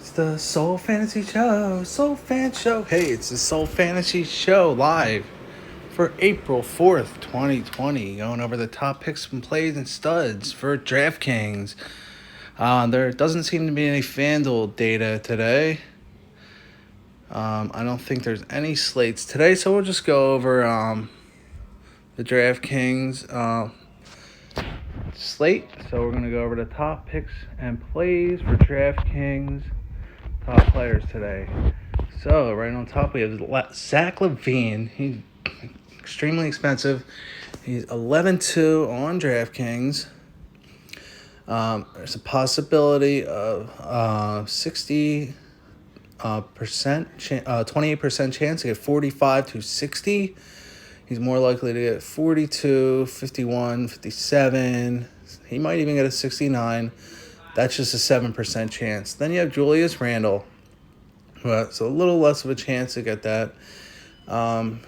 It's the Soul Fantasy Show, Soul Fan Show. Hey, it's the Soul Fantasy Show live for April 4th, 2020. Going over the top picks and plays and studs for DraftKings. There doesn't seem to be any Fanduel data today. I don't think there's any slates today, so we'll just go over the DraftKings slate. So we're going to go over the top picks and plays for DraftKings. Top players today. So right on top we have Zach LaVine. He's extremely expensive. He's 11-2 on DraftKings. There's a possibility of 60% 28% chance to get 45 to 60. He's more likely to get 42, 51, 57. He might even get a 69. That's just a 7% chance. Then you have Julius Randle. It's a little less of a chance to get that.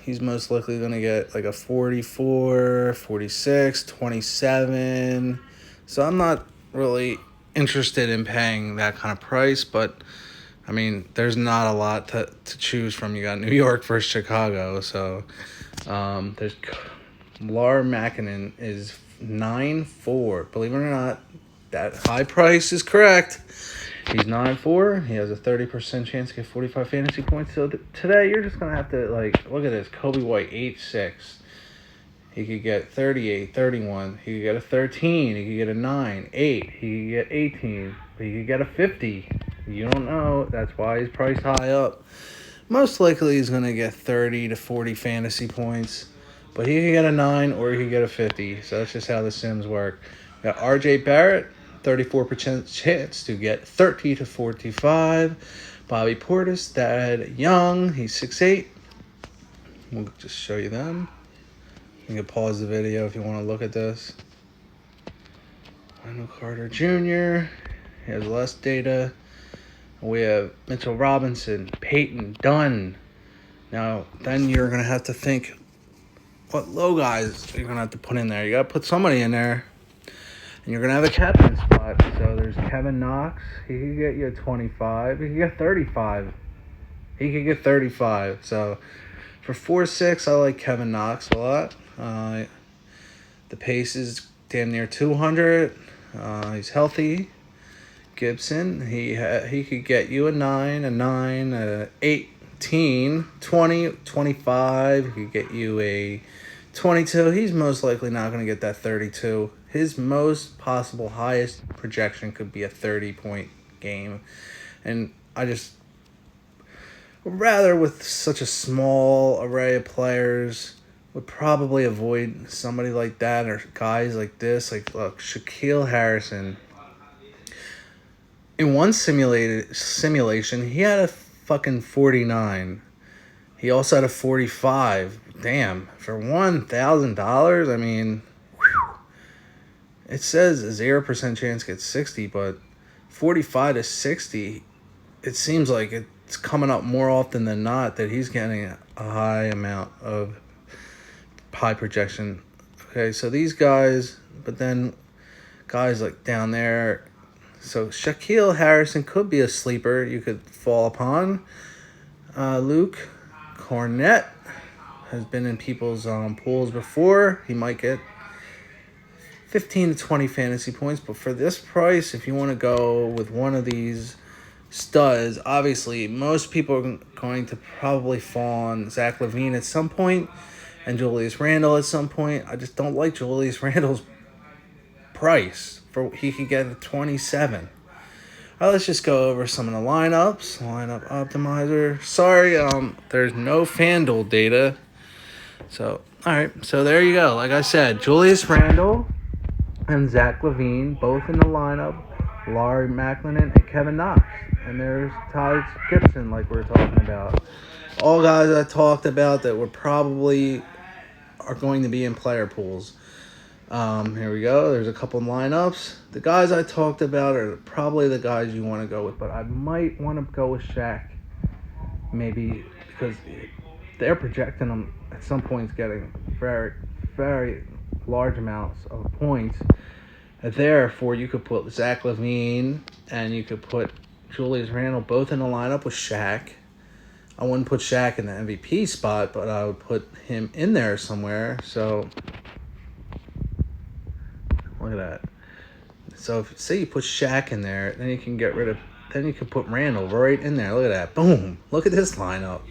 He's most likely going to get like a 44, 46, 27. So I'm not really interested in paying that kind of price, but I mean, there's not a lot to choose from. You got New York versus Chicago. So there's Lar Makinen is 9-4. Believe it or not, that high price is correct. He's 9-4. He has a 30% chance to get 45 fantasy points. So today you're just going to have to, look at this. Kobe White, 8-6. He could get 38, 31. He could get a 13. He could get a 9, 8. He could get 18. He could get a 50. You don't know. That's why he's priced high up. Most likely he's going to get 30 to 40 fantasy points. But he could get a 9 or he could get a 50. So that's just how the Sims work. Got RJ Barrett. 34% chance to get 30 to 45. Bobby Portis, Thad Young, he's 6'8". We'll just show you them. You can pause the video if you want to look at this. Wendell Carter Jr., he has less data. We have Mitchell Robinson, Peyton Dunn. Now, then you're going to have to think what low guys you're going to have to put in there. You got to put somebody in there. And you're going to have a captain spot. So there's Kevin Knox. He could get you a 25. He could get 35. He could get 35. So for 4-6, I like Kevin Knox a lot. The pace is damn near 200. He's healthy. Gibson, he could get you a 9, 18, 20, 25. He could get you a 22. He's most likely not going to get that 32. His most possible highest projection could be a 30-point game. And I just rather, with such a small array of players, would probably avoid somebody like that or guys like this. Like, look, Shaquille Harrison. In one simulation, he had a fucking 49. He also had a 45. Damn, for $1,000, I mean, it says a 0% chance gets 60, but 45 to 60, it seems like it's coming up more often than not that he's getting a high amount of high projection. Okay, so these guys, but then guys like down there. So Shaquille Harrison could be a sleeper you could fall upon. Luke Cornett has been in people's pools before. He might get 15 to 20 fantasy points. But for this price, if you want to go with one of these studs, obviously most people are going to probably fall on Zach LaVine at some point and Julius Randle at some point. I just don't like Julius Randle's price. He could get a 27. All right, let's just go over some of the lineups. Lineup optimizer. Sorry, there's no FanDuel data. So, all right. So there you go. Like I said, Julius Randle and Zach LaVine both in the lineup. Larry Macklin and Kevin Knox. And there's Ty Gibson, like we're talking about. All guys I talked about that were probably are going to be in player pools. Here we go. There's a couple lineups. The guys I talked about are probably the guys you want to go with, but I might want to go with Shaq. Maybe because they're projecting him at some points getting very, very large amounts of points. Therefore, you could put Zach LaVine and you could put Julius Randle, both in the lineup with Shaq. I wouldn't put Shaq in the MVP spot, but I would put him in there somewhere. So, look at that. So, if say you put Shaq in there, then you can get rid of... Then you can put Randle right in there. Look at that. Boom. Look at this lineup.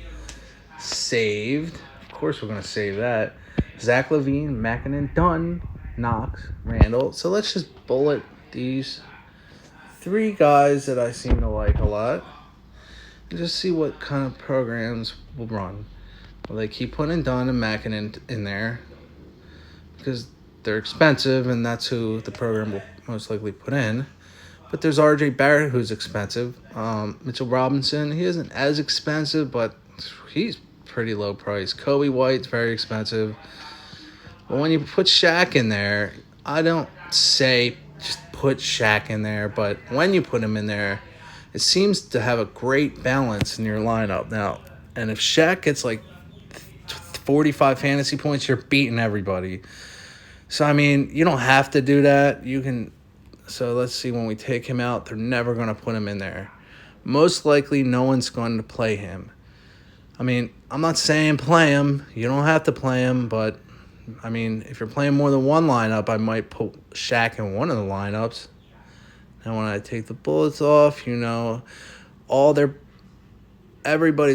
Saved. Of course we're going to save that. Zach LaVine, Makinen, Dunn, Knox, Randle. So, let's just bullet these 3 guys that I seem to like a lot. And just see what kind of programs will run. Will they keep putting Dunn and Makinen in there? Because they're expensive, and that's who the program will most likely put in. But there's R.J. Barrett, who's expensive. Mitchell Robinson, he isn't as expensive, but he's pretty low price. Kobe White's very expensive. But when you put Shaq in there, I don't say just put Shaq in there, but when you put him in there, it seems to have a great balance in your lineup. Now, and if Shaq gets like 45 fantasy points, you're beating everybody. So, I mean, you don't have to do that. You can. So, let's see. When we take him out, they're never going to put him in there. Most likely, no one's going to play him. I mean, I'm not saying play him. You don't have to play him. But, I mean, if you're playing more than one lineup, I might put Shaq in one of the lineups. And when I take the bullets off, everybody's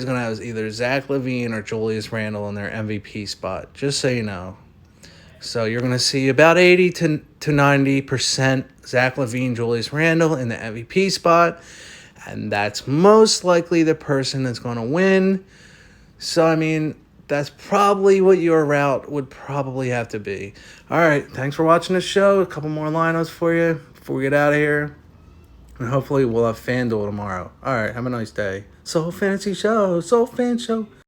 going to have either Zach LaVine or Julius Randle in their MVP spot, just so you know. So you're going to see about 80 to 90% Zach LaVine, Julius Randle in the MVP spot, and that's most likely the person that's going to win. So, I mean, that's probably what your route would probably have to be. All right, thanks for watching the show. A couple more lineups for you before we get out of here. And hopefully we'll have FanDuel tomorrow. All right, have a nice day. Soul Fantasy Show, Soul Fan Show.